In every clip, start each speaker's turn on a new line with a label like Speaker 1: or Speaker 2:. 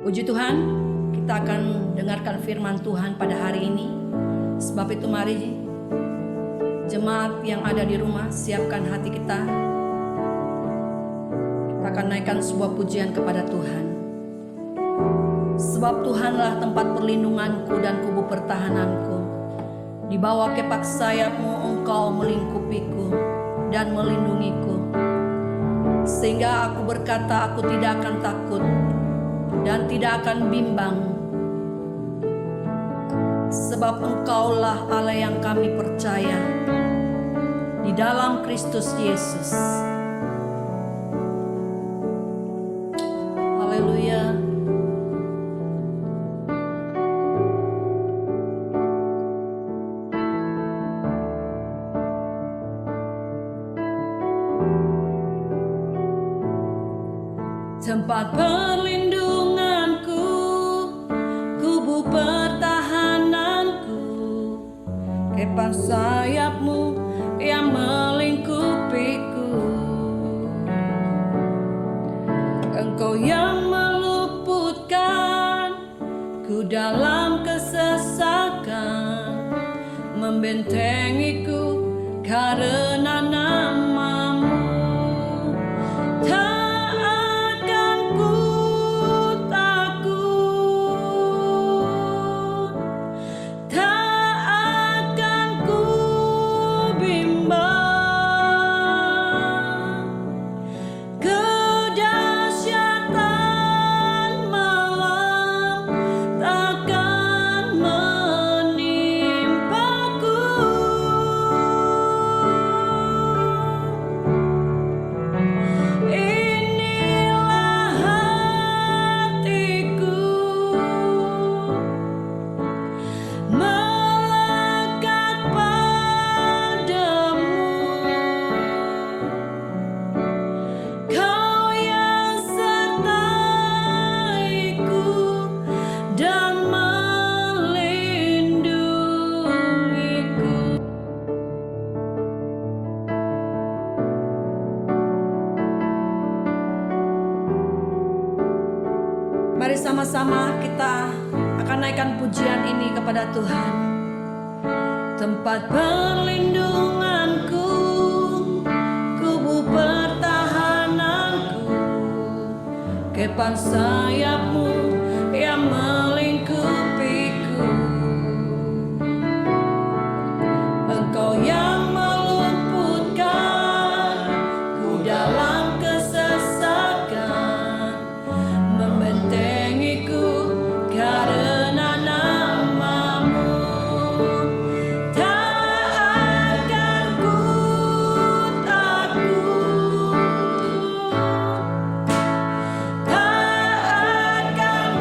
Speaker 1: Puji Tuhan, kita akan dengarkan firman Tuhan pada hari ini. Sebab itu mari jemaat yang ada di rumah, siapkan hati kita. Kita akan naikkan sebuah pujian kepada Tuhan. Sebab Tuhanlah tempat perlindunganku dan kubu pertahananku. Di bawah kepak sayap-Mu Engkau melingkupiku dan melindungiku. Sehingga aku berkata, aku tidak akan takut dan tidak akan bimbang. Sebab Engkaulah Allah yang kami percaya di dalam Kristus Yesus. Haleluya. Tempat perlindunganku, kubu pertahananku, kepak sayap-Mu yang melingkupiku. Engkau yang meluputkan ku dalam kesesakan, membentengiku karena nama-Mu. Mari sama-sama kita akan naikkan pujian ini kepada Tuhan. Tempat perlindunganku, kubu pertahananku, kepak sayap-Mu yang melingkupiku. Engkau yang meluputkan ku dalam kesesakan, membentengiku karena nama-Mu. Tak akan ku takut, tak akan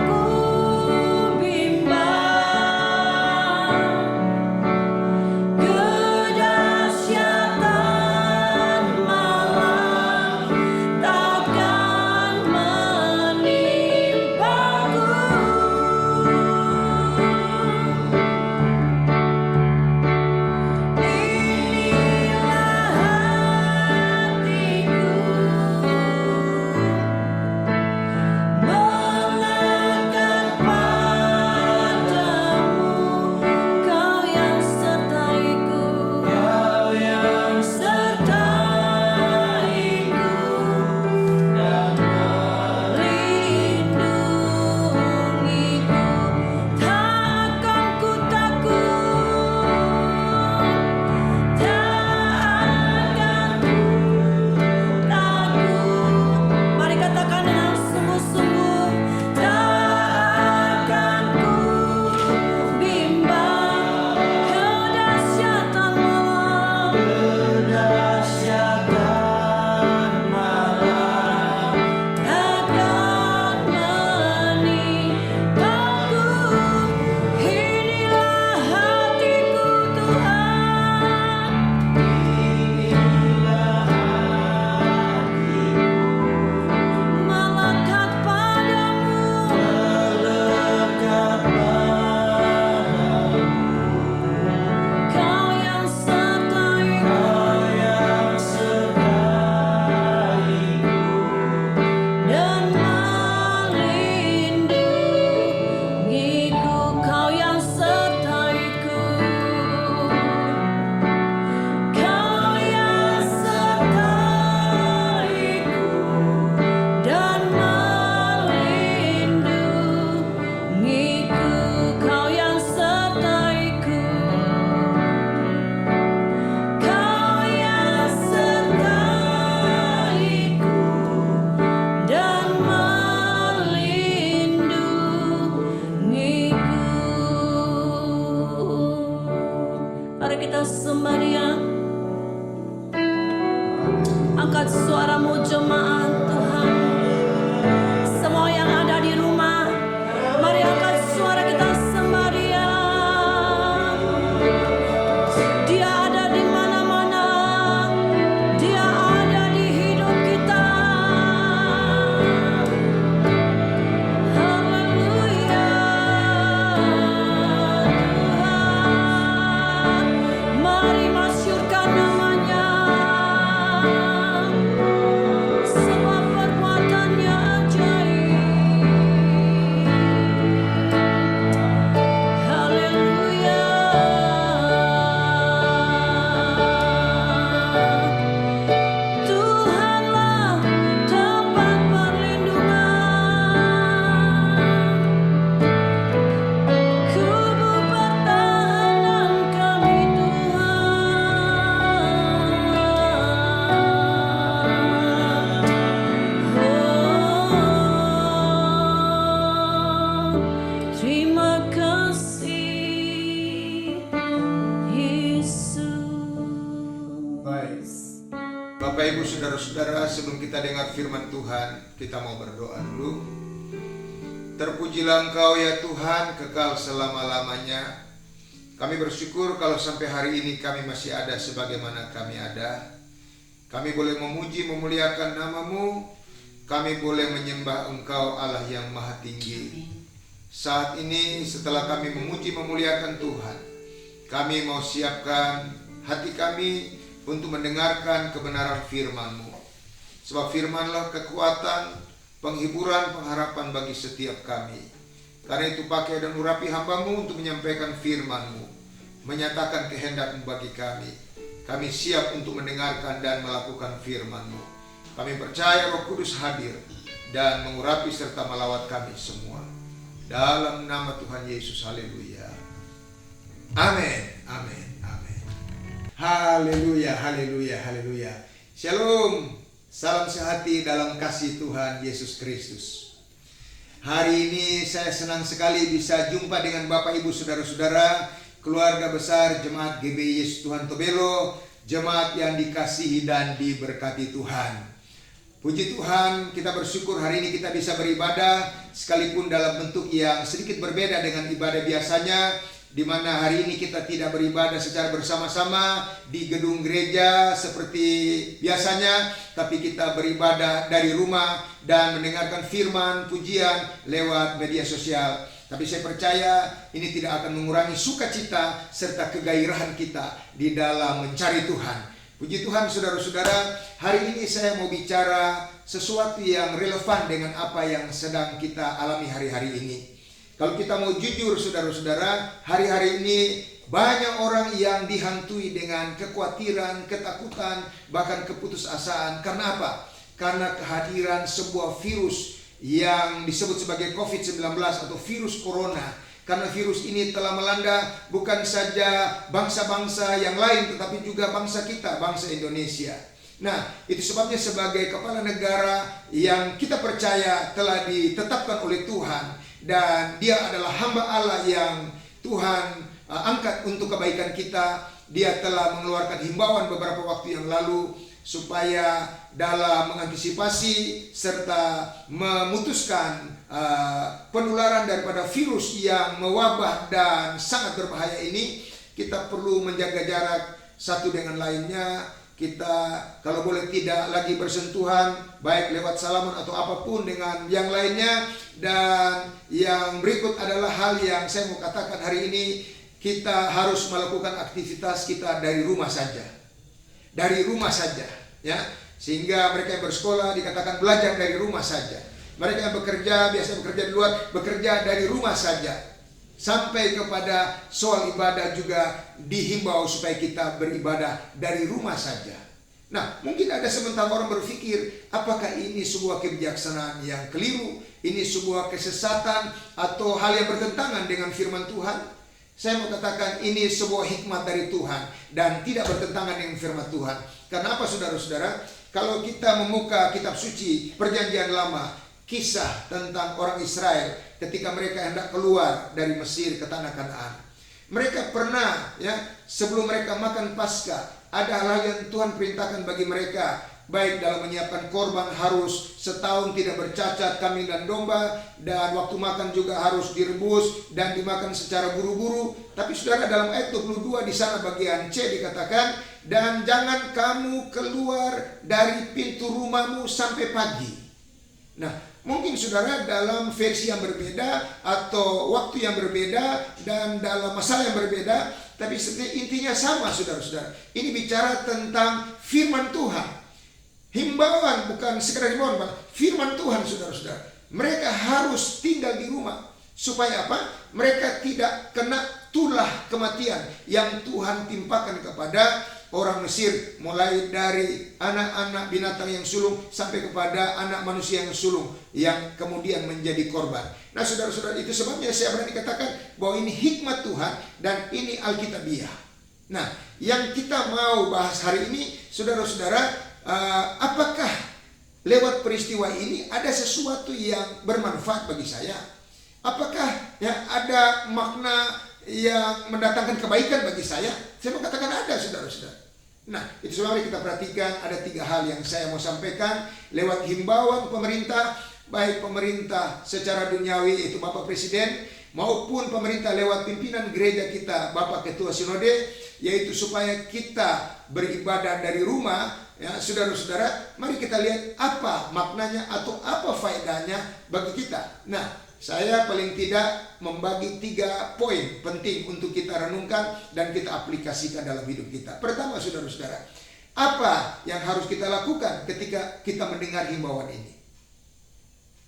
Speaker 1: sembah Dia. Angkat suaramu jemaat Tuhan. Semua yang ada di rumah, mari angkat suara kita sembah Dia. Dia ada di mana-mana. Dia ada di hidup kita. Haleluya. Tuhan, mari masyurkan namanya. Sebab perbuatannya ajaib. Haleluya. Tuhanlah tempat perlindungan, kubu pertahanan kami Tuhan. Terima kasih Yesus.
Speaker 2: Baik. Bapak Ibu saudara-saudara, sebelum kita dengar firman Tuhan, kita mau berdoa dulu. Terpujilah Engkau ya Tuhan, kekal selama-lamanya. Kami bersyukur kalau sampai hari ini kami masih ada sebagaimana kami ada. Kami boleh memuji memuliakan nama-Mu. Kami boleh menyembah Engkau Allah yang maha tinggi. Saat ini setelah kami memuji memuliakan Tuhan, kami mau siapkan hati kami untuk mendengarkan kebenaran firman-Mu. Sebab firman-Lah kekuatan, penghiburan, pengharapan bagi setiap kami. Karena itu pakai dan urapi hamba-Mu untuk menyampaikan firman-Mu, menyatakan kehendak-Mu bagi kami. Kami siap untuk mendengarkan dan melakukan firman-Mu. Kami percaya Roh Kudus hadir dan mengurapi serta melawat kami semua. Dalam nama Tuhan Yesus, haleluya. Amin, amin, amin. Haleluya, haleluya, haleluya. Shalom, salam sehati dalam kasih Tuhan Yesus Kristus. Hari ini saya senang sekali bisa jumpa dengan Bapak Ibu saudara-saudara, keluarga besar Jemaat GBI Yesus Tuhan Tobelo, jemaat yang dikasihi dan diberkati Tuhan. Puji Tuhan, kita bersyukur hari ini kita bisa beribadah sekalipun dalam bentuk yang sedikit berbeda dengan ibadah biasanya, di mana hari ini kita tidak beribadah secara bersama-sama di gedung gereja seperti biasanya, tapi kita beribadah dari rumah dan mendengarkan firman, pujian lewat media sosial. Tapi saya percaya ini tidak akan mengurangi sukacita serta kegairahan kita di dalam mencari Tuhan. Puji Tuhan saudara-saudara, hari ini saya mau bicara sesuatu yang relevan dengan apa yang sedang kita alami hari-hari ini. Kalau kita mau jujur saudara-saudara, hari-hari ini banyak orang yang dihantui dengan kekhawatiran, ketakutan, bahkan keputusasaan. Karena apa? Karena kehadiran sebuah virus yang disebut sebagai COVID-19 atau virus corona. Karena virus ini telah melanda bukan saja bangsa-bangsa yang lain, tetapi juga bangsa kita, bangsa Indonesia. Nah, itu sebabnya sebagai kepala negara yang kita percaya telah ditetapkan oleh Tuhan, dan dia adalah hamba Allah yang Tuhan angkat untuk kebaikan kita. Dia telah mengeluarkan himbauan beberapa waktu yang lalu supaya dalam mengantisipasi serta memutuskan penularan daripada virus yang mewabah dan sangat berbahaya ini, kita perlu menjaga jarak satu dengan lainnya. Kita kalau boleh tidak lagi bersentuhan, baik lewat salaman atau apapun dengan yang lainnya. Dan yang berikut adalah hal yang saya mau katakan hari ini, kita harus melakukan aktivitas kita dari rumah saja. Dari rumah saja, ya. Sehingga mereka yang bersekolah dikatakan belajar dari rumah saja. Mereka yang bekerja, biasanya bekerja di luar, bekerja dari rumah saja. Sampai kepada soal ibadah juga dihimbau supaya kita beribadah dari rumah saja. Nah, mungkin ada sementara orang berpikir, apakah ini sebuah kebijaksanaan yang keliru? Ini sebuah kesesatan atau hal yang bertentangan dengan firman Tuhan? Saya mau katakan ini sebuah hikmat dari Tuhan dan tidak bertentangan dengan firman Tuhan. Karena apa saudara-saudara? Kalau kita membuka kitab suci Perjanjian Lama, kisah tentang orang Israel ketika mereka hendak keluar dari Mesir ke tanah Kanaan. Mereka pernah, ya, sebelum mereka makan Paskah, ada hal-hal yang Tuhan perintahkan bagi mereka, baik dalam menyiapkan korban harus setahun tidak bercacat kambing dan domba, dan waktu makan juga harus direbus dan dimakan secara buru-buru. Tapi saudara, dalam ayat 22 di sana bagian C dikatakan, dan jangan kamu keluar dari pintu rumahmu sampai pagi. Nah, mungkin saudara dalam versi yang berbeda atau waktu yang berbeda dan dalam masalah yang berbeda, tapi intinya sama, saudara-saudara. Ini bicara tentang firman Tuhan. Himbauan, bukan sekedar himbauan, firman Tuhan, saudara-saudara. Mereka harus tinggal di rumah. Supaya apa? Mereka tidak kena tulah kematian yang Tuhan timpakan kepada orang Mesir, mulai dari anak-anak binatang yang sulung sampai kepada anak manusia yang sulung yang kemudian menjadi korban. Nah, saudara-saudara, itu sebabnya saya berani katakan bahwa ini hikmat Tuhan dan ini Alkitabiah. Nah, yang kita mau bahas hari ini, saudara-saudara, apakah lewat peristiwa ini ada sesuatu yang bermanfaat bagi saya? Apakah ya ada makna yang mendatangkan kebaikan bagi saya? Saya mau katakan ada, saudara-saudara. Nah, itu sebabnya kita perhatikan ada 3 hal yang saya mau sampaikan lewat himbauan pemerintah, baik pemerintah secara duniawi yaitu Bapak Presiden, maupun pemerintah lewat pimpinan gereja kita, Bapak Ketua Sinode, yaitu supaya kita beribadah dari rumah. Ya, saudara-saudara, mari kita lihat apa maknanya atau apa faedahnya bagi kita. Nah, saya paling tidak membagi 3 poin penting untuk kita renungkan dan kita aplikasikan dalam hidup kita. Pertama, saudara-saudara, apa yang harus kita lakukan ketika kita mendengar himbauan ini?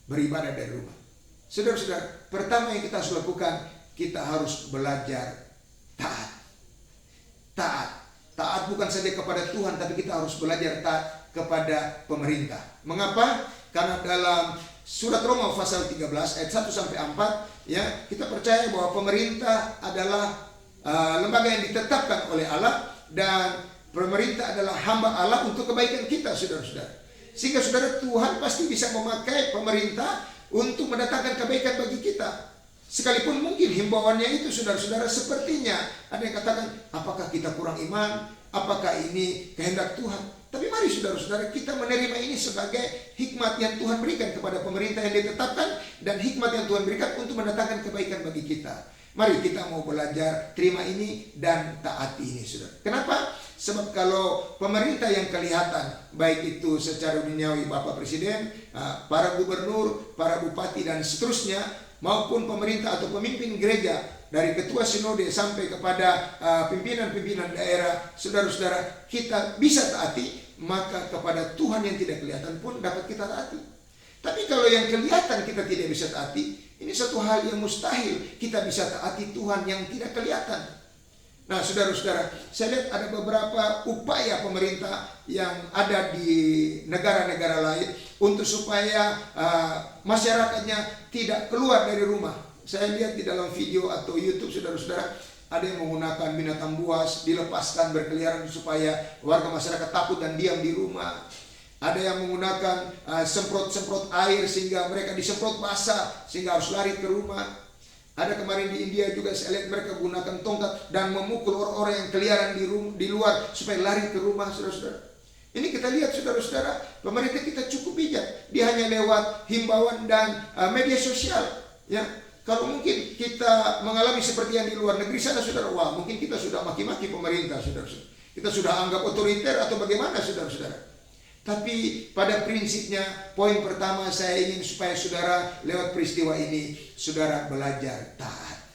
Speaker 2: Beribadah dari rumah. Saudara-saudara, pertama yang kita harus lakukan, kita harus belajar taat. Taat bukan saja kepada Tuhan, tapi kita harus belajar taat kepada pemerintah. Mengapa? Karena dalam surat Roma pasal 13 ayat 1 sampai 4, ya, kita percaya bahwa pemerintah adalah lembaga yang ditetapkan oleh Allah, dan pemerintah adalah hamba Allah untuk kebaikan kita, saudara-saudara. Sehingga saudara, Tuhan pasti bisa memakai pemerintah untuk mendatangkan kebaikan bagi kita. Sekalipun mungkin himbauannya itu, saudara-saudara, sepertinya ada yang katakan, apakah kita kurang iman? Apakah ini kehendak Tuhan? Tapi mari saudara-saudara, kita menerima ini sebagai hikmat yang Tuhan berikan kepada pemerintah yang ditetapkan, dan hikmat yang Tuhan berikan untuk mendatangkan kebaikan bagi kita. Mari kita mau belajar terima ini dan taati ini, saudara. Kenapa? Sebab kalau pemerintah yang kelihatan, baik itu secara duniawi Bapak Presiden, para gubernur, para bupati dan seterusnya, maupun pemerintah atau pemimpin gereja, dari ketua sinode sampai kepada pimpinan-pimpinan daerah, saudara-saudara, kita bisa taati, maka kepada Tuhan yang tidak kelihatan pun dapat kita taati. Tapi kalau yang kelihatan kita tidak bisa taati, ini satu hal yang mustahil kita bisa taati Tuhan yang tidak kelihatan. Nah, saudara-saudara, saya lihat ada beberapa upaya pemerintah yang ada di negara-negara lain untuk supaya masyarakatnya tidak keluar dari rumah. Saya lihat di dalam video atau YouTube, saudara-saudara, ada yang menggunakan binatang buas, dilepaskan berkeliaran supaya warga masyarakat takut dan diam di rumah. Ada yang menggunakan semprot-semprot air sehingga mereka disemprot basah sehingga harus lari ke rumah. Ada kemarin di India juga saya lihat mereka gunakan tongkat dan memukul orang-orang yang keliaran di luar supaya lari ke rumah, saudara-saudara. Ini kita lihat, saudara-saudara, pemerintah kita cukup bijak. Dia hanya lewat himbauan dan media sosial. Ya, kalau mungkin kita mengalami seperti yang di luar negeri sana, saudara, wah, mungkin kita sudah maki-maki pemerintah, saudara-saudara. Kita sudah anggap otoriter atau bagaimana, saudara-saudara. Tapi pada prinsipnya, poin pertama saya ingin supaya saudara lewat peristiwa ini, saudara belajar taat.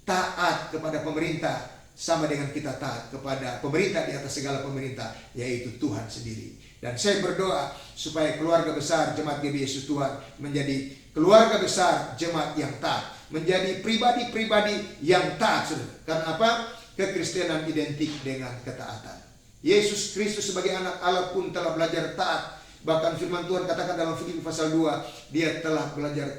Speaker 2: Taat kepada pemerintah sama dengan kita taat kepada pemerintah di atas segala pemerintah, yaitu Tuhan sendiri. Dan saya berdoa supaya keluarga besar Jemaat GBI Yesus Tuhan menjadi keluarga besar jemaat yang taat, menjadi pribadi-pribadi yang taat, saudara. Karena apa? Kekristenan identik dengan ketaatan. Yesus Kristus sebagai anak Allah pun telah belajar taat. Bahkan firman Tuhan katakan dalam Filipi pasal 2, dia telah belajar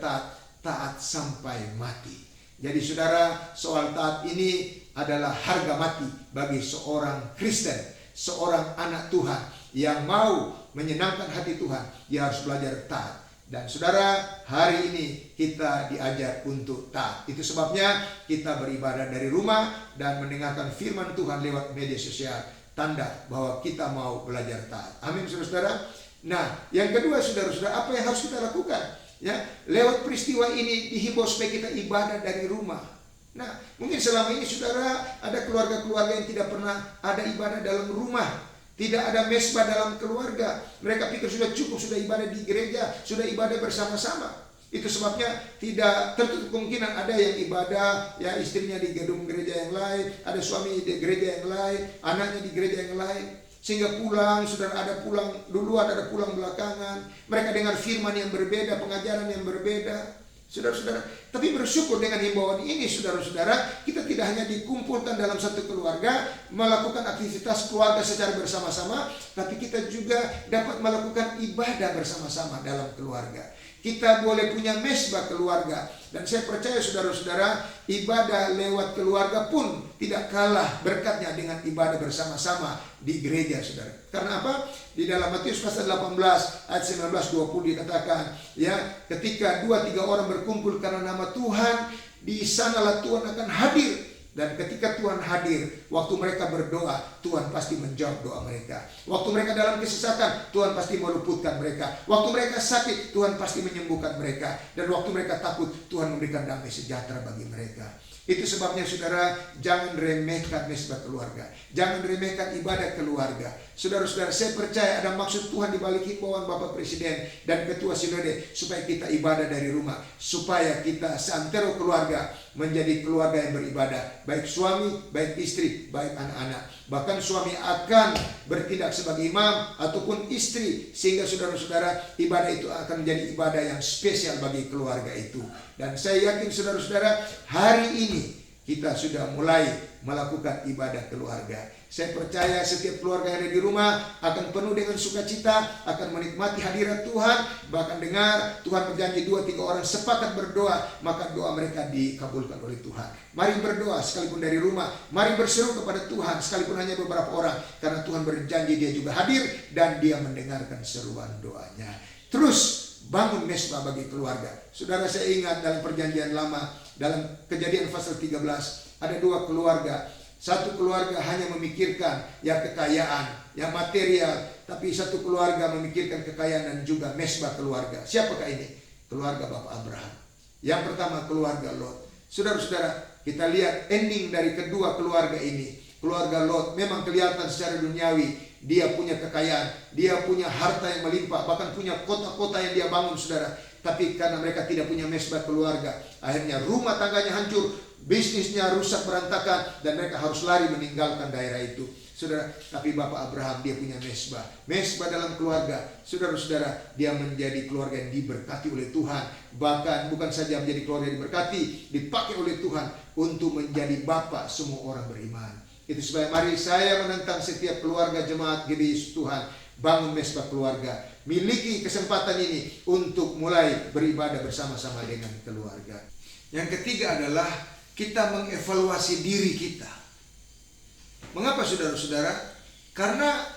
Speaker 2: taat sampai mati. Jadi saudara, soal taat ini adalah harga mati bagi seorang Kristen, seorang anak Tuhan yang mau menyenangkan hati Tuhan. Dia harus belajar taat. Dan saudara, hari ini kita diajar untuk taat. Itu sebabnya kita beribadah dari rumah dan mendengarkan firman Tuhan lewat media sosial. Tanda bahwa kita mau belajar taat. Amin, saudara-saudara. Nah, yang kedua, saudara-saudara, apa yang harus kita lakukan? Ya, lewat peristiwa ini dihimbau supaya kita ibadah dari rumah. Nah, mungkin selama ini saudara ada keluarga-keluarga yang tidak pernah ada ibadah dalam rumah. Tidak ada mesbah dalam keluarga. Mereka pikir sudah cukup, sudah ibadah di gereja, sudah ibadah bersama-sama. Itu sebabnya tidak tertutup kemungkinan ada yang ibadah, ya istrinya di gedung gereja yang lain, ada suami di gereja yang lain, anaknya di gereja yang lain. Sehingga pulang, saudara, ada pulang duluan, ada pulang belakangan. Mereka dengar firman yang berbeda, pengajaran yang berbeda. Saudara-saudara, tapi bersyukur dengan himbauan ini, saudara-saudara, kita tidak hanya dikumpulkan dalam satu keluarga, melakukan aktivitas keluarga secara bersama-sama, tapi kita juga dapat melakukan ibadah bersama-sama dalam keluarga. Kita boleh punya mesbah keluarga. Dan saya percaya saudara-saudara, ibadah lewat keluarga pun tidak kalah berkatnya dengan ibadah bersama-sama di gereja, saudara. Karena apa? Di dalam Matius pasal 18 ayat 19-20 dikatakan, ya, ketika 2-3 orang berkumpul karena nama Tuhan, di sanalah Tuhan akan hadir. Dan ketika Tuhan hadir, waktu mereka berdoa, Tuhan pasti menjawab doa mereka. Waktu mereka dalam kesesakan, Tuhan pasti meluputkan mereka. Waktu mereka sakit, Tuhan pasti menyembuhkan mereka. Dan waktu mereka takut, Tuhan memberikan damai sejahtera bagi mereka. Itu sebabnya saudara, jangan remehkan mesbah keluarga. Jangan remehkan ibadah keluarga. Saudara-saudara, saya percaya ada maksud Tuhan di balik himbauan Bapak Presiden dan Ketua Sinode supaya kita ibadah dari rumah. Supaya kita seantero keluarga menjadi keluarga yang beribadah. Baik suami, baik istri, baik anak-anak. Bahkan suami akan bertindak sebagai imam ataupun istri. Sehingga saudara-saudara, ibadah itu akan menjadi ibadah yang spesial bagi keluarga itu. Dan saya yakin saudara-saudara, hari ini kita sudah mulai melakukan ibadah keluarga. Saya percaya setiap keluarga yang ada di rumah akan penuh dengan sukacita, akan menikmati hadirat Tuhan. Bahkan dengar Tuhan berjanji 2-3 orang sepakat berdoa, maka doa mereka dikabulkan oleh Tuhan. Mari berdoa sekalipun dari rumah. Mari berseru kepada Tuhan sekalipun hanya beberapa orang. Karena Tuhan berjanji dia juga hadir dan dia mendengarkan seruan doanya. Terus bangun mesbah bagi keluarga. Saudara, saya ingat dalam perjanjian lama, dalam Kejadian pasal 13, ada 2 keluarga. Satu keluarga hanya memikirkan ya kekayaan, ya material, tapi satu keluarga memikirkan kekayaan dan juga mesbah keluarga. Siapakah ini? Keluarga Bapak Abraham. Yang pertama keluarga Lot. Saudara-saudara, kita lihat ending dari kedua keluarga ini. Keluarga Lot memang kelihatan secara duniawi dia punya kekayaan, dia punya harta yang melimpah, bahkan punya kota-kota yang dia bangun, saudara. Tapi karena mereka tidak punya mesbah keluarga, akhirnya rumah tangganya hancur, bisnisnya rusak berantakan, dan mereka harus lari meninggalkan daerah itu. Saudara, tapi Bapak Abraham dia punya mesbah. Mesbah dalam keluarga. Saudara-saudara, dia menjadi keluarga yang diberkati oleh Tuhan. Bahkan bukan saja menjadi keluarga yang diberkati, dipakai oleh Tuhan untuk menjadi bapak semua orang beriman. Itu sebab mari saya menentang setiap keluarga jemaat GBI Tuhan, bangun mesbah keluarga. Miliki kesempatan ini untuk mulai beribadah bersama-sama dengan keluarga. Yang ketiga adalah kita mengevaluasi diri kita. Mengapa saudara-saudara? Karena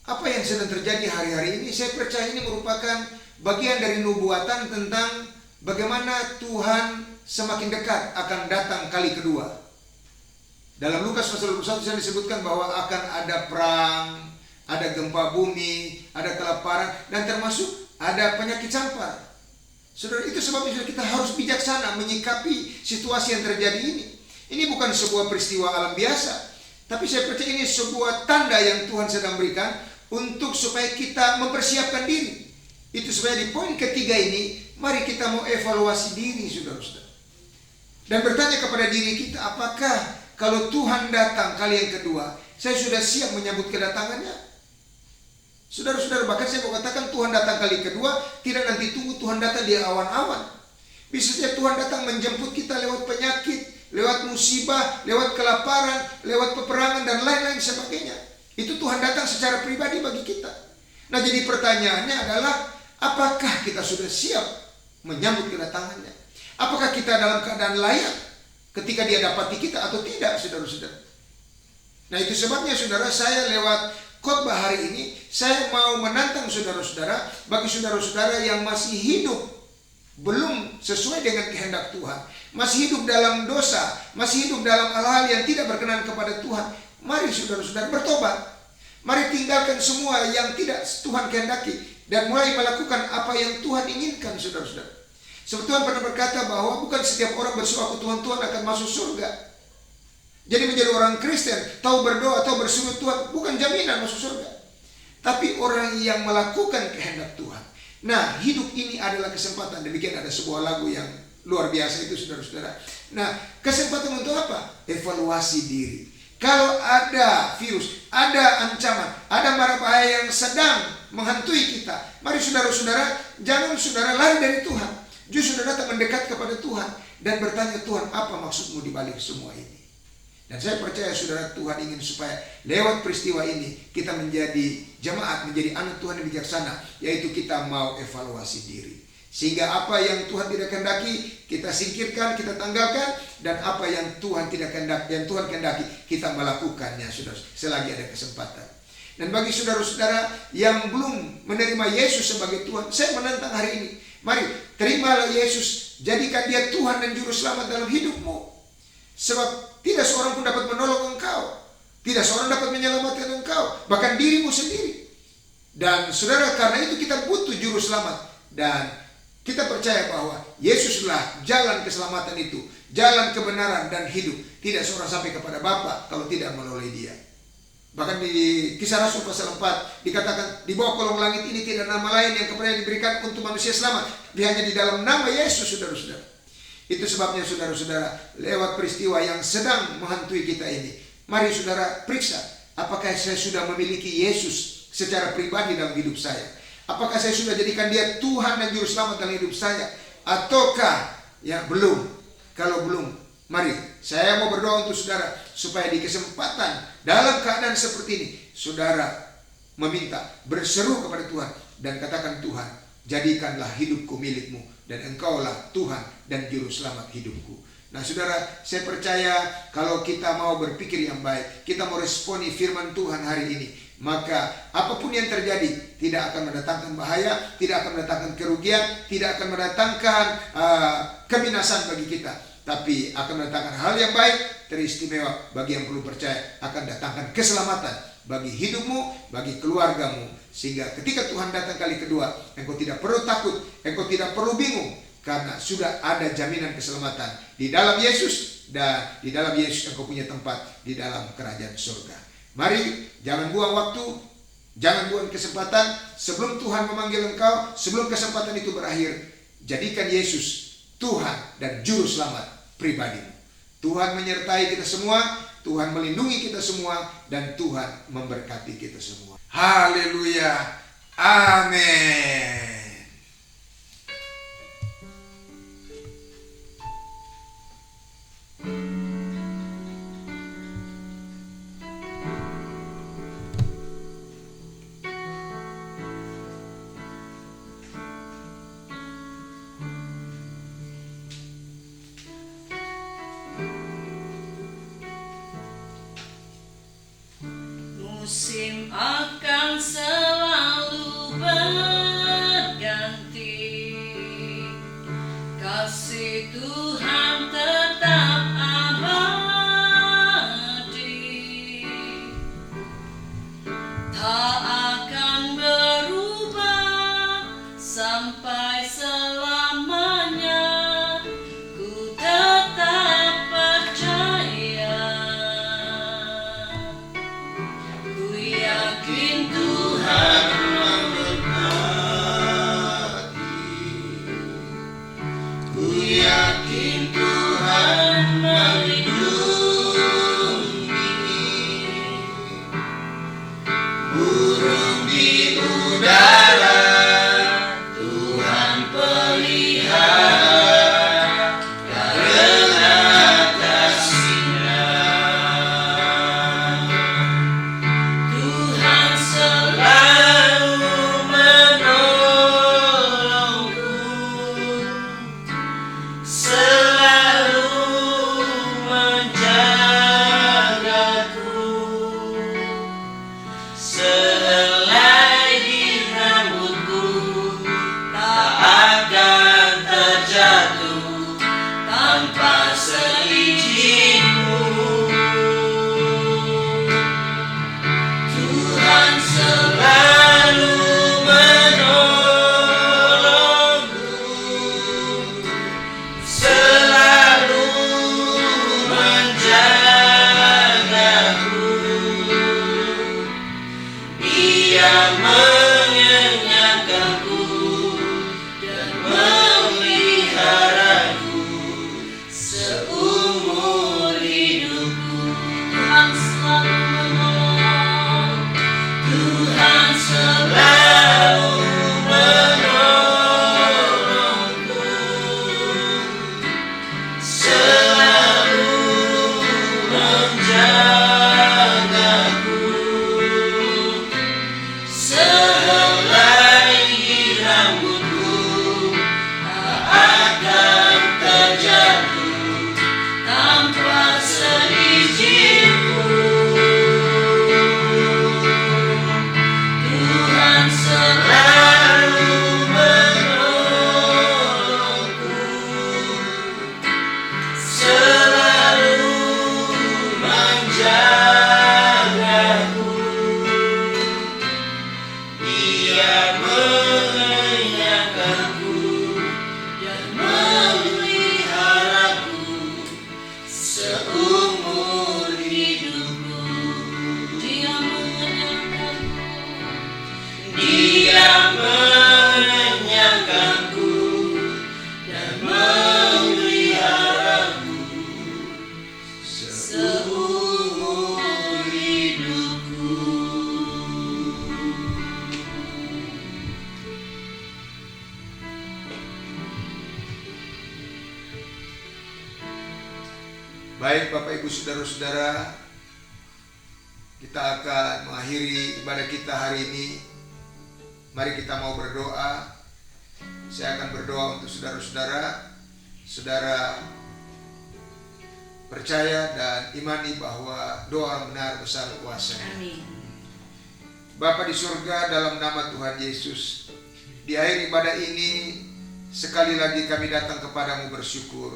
Speaker 2: apa yang sedang terjadi hari-hari ini, saya percaya ini merupakan bagian dari nubuatan tentang bagaimana Tuhan semakin dekat akan datang kali kedua. Dalam Lukas pasal 21 disebutkan bahwa akan ada perang, ada gempa bumi, ada kelaparan, dan termasuk ada penyakit campak. Saudara, itu sebabnya kita harus bijaksana menyikapi situasi yang terjadi ini. Ini bukan sebuah peristiwa alam biasa, tapi saya percaya ini sebuah tanda yang Tuhan sedang berikan untuk supaya kita mempersiapkan diri. Itu supaya di poin ketiga ini, mari kita mau evaluasi diri, saudara-saudara. Dan bertanya kepada diri kita, apakah kalau Tuhan datang kali yang kedua, saya sudah siap menyambut kedatangannya? Saudara-saudara, bahkan saya mau katakan Tuhan datang kali kedua, tidak nanti tunggu Tuhan datang di awan-awan. Bisa saja Tuhan datang menjemput kita lewat penyakit, lewat musibah, lewat kelaparan, lewat peperangan, dan lain-lain sebagainya. Itu Tuhan datang secara pribadi bagi kita. Nah, jadi pertanyaannya adalah, apakah kita sudah siap menyambut kedatangannya? Apakah kita dalam keadaan layak ketika dia dapati kita atau tidak, saudara-saudara? Nah, itu sebabnya saudara, saya lewat khotbah hari ini, saya mau menantang saudara-saudara, bagi saudara-saudara yang masih hidup belum sesuai dengan kehendak Tuhan, masih hidup dalam dosa, masih hidup dalam hal-hal yang tidak berkenan kepada Tuhan. Mari saudara-saudara bertobat. Mari tinggalkan semua yang tidak Tuhan kehendaki dan mulai melakukan apa yang Tuhan inginkan, saudara-saudara. Sebab Tuhan pernah berkata bahwa bukan setiap orang berseru aku Tuhan, Tuhan akan masuk surga. Jadi menjadi orang Kristen, tahu berdoa, tahu berseru Tuhan, bukan jaminan masuk surga. Tapi orang yang melakukan kehendak Tuhan. Nah, hidup ini adalah kesempatan. Demikian ada sebuah lagu yang luar biasa itu, saudara-saudara. Nah, kesempatan untuk apa? Evaluasi diri. Kalau ada virus, ada ancaman, ada mara bahaya yang sedang menghantui kita, mari saudara-saudara, jangan saudara lari dari Tuhan. Justru saudara datang mendekat kepada Tuhan dan bertanya, Tuhan, apa maksudmu di balik semua ini? Dan saya percaya saudara, Tuhan ingin supaya lewat peristiwa ini kita menjadi jemaat, menjadi anak Tuhan yang bijaksana, yaitu kita mau evaluasi diri. Sehingga apa yang Tuhan tidak kehendaki kita singkirkan, kita tanggalkan, dan apa yang Tuhan tidak kehendaki, yang Tuhan kehendaki kita melakukannya, saudara, selagi ada kesempatan. Dan bagi saudara-saudara yang belum menerima Yesus sebagai Tuhan, saya menantang hari ini, mari terimalah Yesus, jadikan Dia Tuhan dan Juru Selamat dalam hidupmu. Sebab tidak seorang pun dapat menolong engkau, tidak seorang dapat menyelamatkan engkau, bahkan dirimu sendiri. Dan saudara, karena itu kita butuh Juru Selamat. Dan kita percaya bahwa Yesuslah jalan keselamatan itu, jalan kebenaran dan hidup. Tidak seorang sampai kepada Bapa kalau tidak melalui Dia. Bahkan di Kisah Rasul pasal 4 dikatakan, di bawah kolong langit ini tidak nama lain yang kemudian diberikan untuk manusia selamat, hanya di dalam nama Yesus, saudara-saudara. Itu sebabnya saudara-saudara, lewat peristiwa yang sedang menghantui kita ini, mari saudara periksa, apakah saya sudah memiliki Yesus secara pribadi dalam hidup saya? Apakah saya sudah jadikan Dia Tuhan dan Juru Selamat dalam hidup saya? Ataukah ya belum? Kalau belum, mari saya mau berdoa untuk saudara, supaya di kesempatan dalam keadaan seperti ini, saudara meminta, berseru kepada Tuhan dan katakan, Tuhan, jadikanlah hidupku milikmu, dan engkaulah Tuhan dan Juru Selamat hidupku. Nah saudara, saya percaya kalau kita mau berpikir yang baik, kita mau responi firman Tuhan hari ini, maka apapun yang terjadi tidak akan mendatangkan bahaya, tidak akan mendatangkan kerugian, tidak akan mendatangkan kebinasan bagi kita, tapi akan mendatangkan hal yang baik, teristimewa bagi yang perlu percaya, akan datangkan keselamatan bagi hidupmu, bagi keluargamu. Sehingga ketika Tuhan datang kali kedua, engkau tidak perlu takut, engkau tidak perlu bingung, karena sudah ada jaminan keselamatan di dalam Yesus, dan di dalam Yesus engkau punya tempat di dalam kerajaan surga. Mari jangan buang waktu, jangan buang kesempatan. Sebelum Tuhan memanggil engkau, sebelum kesempatan itu berakhir, jadikan Yesus Tuhan dan Juru Selamat pribadimu. Tuhan menyertai kita semua, Tuhan melindungi kita semua, dan Tuhan memberkati kita semua. Haleluya, amin.
Speaker 1: Musim akan selalu berganti, kasih Tuhan tetap abadi, tak akan berubah sampai selamanya. Ku tetap percaya, ku yakin Tuhan memberkati, ku yakin Tuhan melindungi, burung di udara Tuhan pelihara karena kasih-Nya. Tuhan selalu menolongku, selalu menjagaku.
Speaker 3: mengenyangkanku dan memeliharaku seumur hidupku. Tuhan selalu menolong, Tuhan selalu menolongku, selalu menjagaku. Sehelai rambutku tak akan terjatuh tanpa seizinku. Tuhan selalu menolongku, selalu menjagaku. Dia mengenyangkanku dan memeliharaku seumur hidupku. Dia mengenyangkanku, Dia mengenyangkanku dan memeliharaku seumur hidupku.
Speaker 2: Baik Bapak Ibu Saudara-saudara, kita akan mengakhiri ibadah kita hari ini. Mari kita mau berdoa. Saya akan berdoa untuk saudara-saudara. Saudara percaya dan imani bahwa doa orang benar besar kuasanya.
Speaker 1: Amin.
Speaker 2: Bapa di surga, dalam nama Tuhan Yesus, di akhir ibadah ini sekali lagi kami datang kepadamu bersyukur.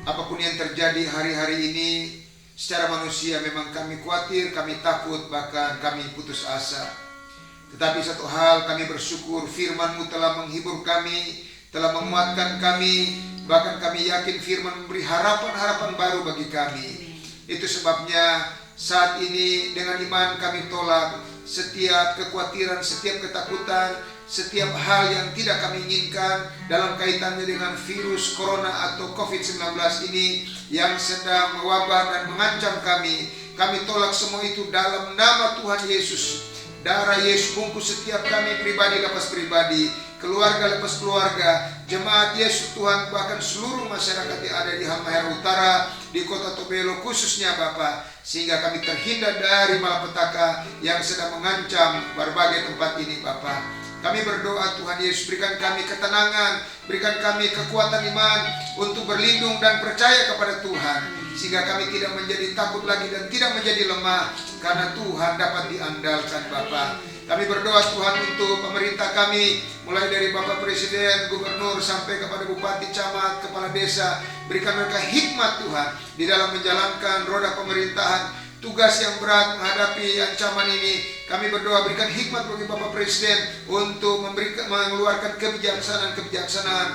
Speaker 2: Apapun yang terjadi hari-hari ini, secara manusia memang kami khawatir, kami takut, bahkan kami putus asa. Tetapi satu hal kami bersyukur, firman-Mu telah menghibur kami, telah menguatkan kami, bahkan kami yakin firman memberi harapan-harapan baru bagi kami. Itu sebabnya saat ini dengan iman kami tolak setiap kekhawatiran, setiap ketakutan, setiap hal yang tidak kami inginkan dalam kaitannya dengan virus corona atau COVID-19 ini yang sedang mewabah dan mengancam kami. Kami tolak semua itu dalam nama Tuhan Yesus. Darah Yesus bungkus setiap kami pribadi lepas pribadi, keluarga lepas keluarga, jemaat Yesus Tuhan, bahkan seluruh masyarakat yang ada di Halmahera Utara, di Kota Tobelo khususnya Bapa, sehingga kami terhindar dari malapetaka yang sedang mengancam berbagai tempat ini Bapa. Kami berdoa Tuhan Yesus, berikan kami ketenangan, berikan kami kekuatan iman untuk berlindung dan percaya kepada Tuhan, sehingga kami tidak menjadi takut lagi dan tidak menjadi lemah, karena Tuhan dapat diandalkan Bapa. Kami berdoa Tuhan untuk pemerintah kami, mulai dari Bapak Presiden, Gubernur, sampai kepada Bupati, Camat, Kepala Desa. Berikan mereka hikmat Tuhan di dalam menjalankan roda pemerintahan, tugas yang berat menghadapi ancaman ini. Kami berdoa berikan hikmat bagi Bapak Presiden untuk mengeluarkan kebijaksanaan,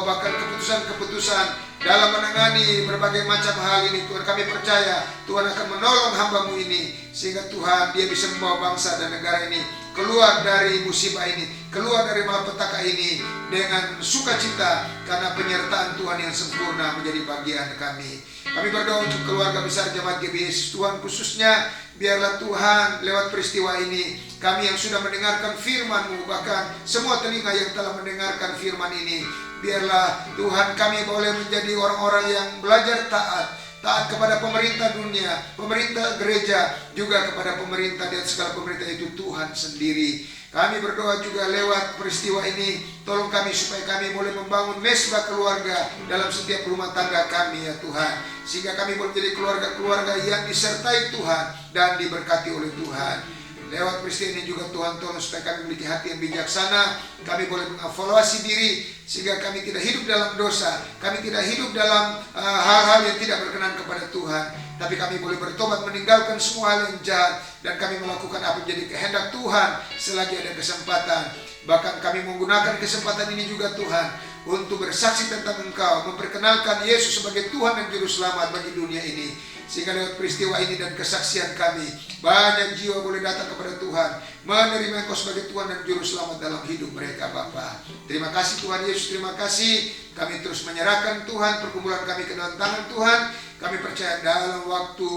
Speaker 2: bahkan keputusan-keputusan dalam menangani berbagai macam hal ini. Tuhan, kami percaya Tuhan akan menolong hamba-Mu ini, sehingga Tuhan dia bisa membawa bangsa dan negara ini keluar dari musibah ini, keluar dari malapetaka ini dengan sukacita, karena penyertaan Tuhan yang sempurna menjadi bagian kami. Kami berdoa untuk keluarga besar Jemaat GBS Tuhan, khususnya biarlah Tuhan lewat peristiwa ini, kami yang sudah mendengarkan firman-Mu, bahkan semua telinga yang telah mendengarkan firman ini, biarlah Tuhan kami boleh menjadi orang-orang yang belajar taat kepada pemerintah dunia, pemerintah gereja, juga kepada pemerintah dan segala pemerintah itu Tuhan sendiri. Kami berdoa juga lewat peristiwa ini, tolong kami supaya kami boleh membangun mesbah keluarga dalam setiap rumah tangga kami ya Tuhan, sehingga kami boleh menjadi keluarga-keluarga yang disertai Tuhan dan diberkati oleh Tuhan. Lewat peristiwa ini juga Tuhan tolong supaya kami memiliki hati yang bijaksana, kami boleh mengevaluasi diri sehingga kami tidak hidup dalam dosa, kami tidak hidup dalam hal-hal yang tidak berkenan kepada Tuhan, tapi kami boleh bertobat meninggalkan semua hal yang jahat, dan kami melakukan apa yang menjadi kehendak Tuhan selagi ada kesempatan. Bahkan kami menggunakan kesempatan ini juga Tuhan untuk bersaksi tentang Engkau, memperkenalkan Yesus sebagai Tuhan dan Juru Selamat bagi dunia ini. Sehingga lewat peristiwa ini dan kesaksian kami, banyak jiwa boleh datang kepada Tuhan, menerima Engkau sebagai Tuhan dan Juru Selamat dalam hidup mereka, Bapa. Terima kasih Tuhan Yesus, terima kasih. Kami terus menyerahkan Tuhan, pergumulan kami ke dalam tangan Tuhan. Kami percaya dalam waktu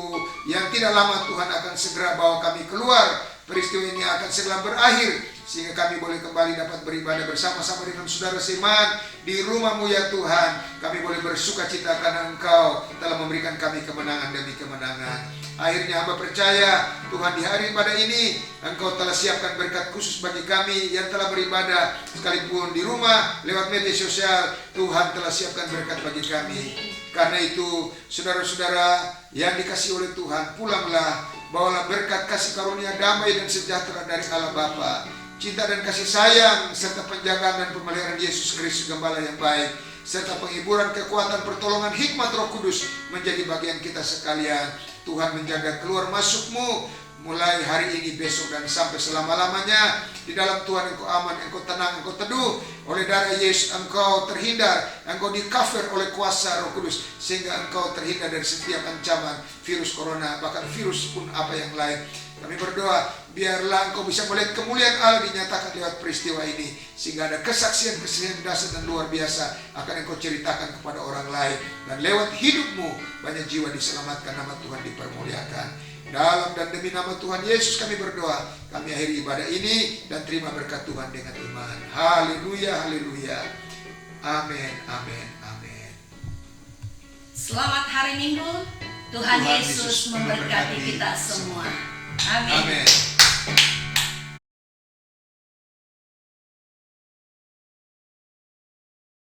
Speaker 2: yang tidak lama Tuhan akan segera bawa kami keluar. Peristiwa ini akan segera berakhir, sehingga kami boleh kembali dapat beribadah bersama-sama dengan saudara seiman di rumah-Mu ya Tuhan. Kami boleh bersuka cita karena Engkau telah memberikan kami kemenangan demi kemenangan. Akhirnya hamba percaya Tuhan di hari ibadah ini Engkau telah siapkan berkat khusus bagi kami yang telah beribadah, sekalipun di rumah lewat media sosial. Tuhan telah siapkan berkat bagi kami. Karena itu saudara-saudara yang dikasihi oleh Tuhan, pulanglah, bawalah berkat kasih karunia, damai dan sejahtera dari Allah Bapa, cinta dan kasih sayang, serta penjagaan dan pemeliharaan Yesus Kristus Gembala yang baik, serta penghiburan, kekuatan, pertolongan, hikmat Roh Kudus menjadi bagian kita sekalian. Tuhan menjaga keluar masuk-Mu mulai hari ini, besok, dan sampai selama-lamanya. Di dalam Tuhan Engkau aman, Engkau tenang, Engkau teduh. Oleh darah Yesus Engkau terhindar, Engkau di-cover oleh kuasa Roh Kudus, sehingga Engkau terhindar dari setiap ancaman virus corona, bahkan virus pun apa yang lain. Kami berdoa, biarlah Engkau bisa melihat kemuliaan Allah dinyatakan lewat peristiwa ini, sehingga ada kesaksian-kesaksian dasar dan luar biasa akan Engkau ceritakan kepada orang lain. Dan lewat hidup-Mu banyak jiwa diselamatkan, nama Tuhan dipermuliakan. Dalam dan demi nama Tuhan Yesus kami berdoa. Kami akhiri ibadah ini dan terima berkat Tuhan dengan iman. Haleluya, haleluya. Amin, amin, amin.
Speaker 1: Selamat hari Minggu. Tuhan Yesus memberkati kita semua. Amin.
Speaker 2: Amin.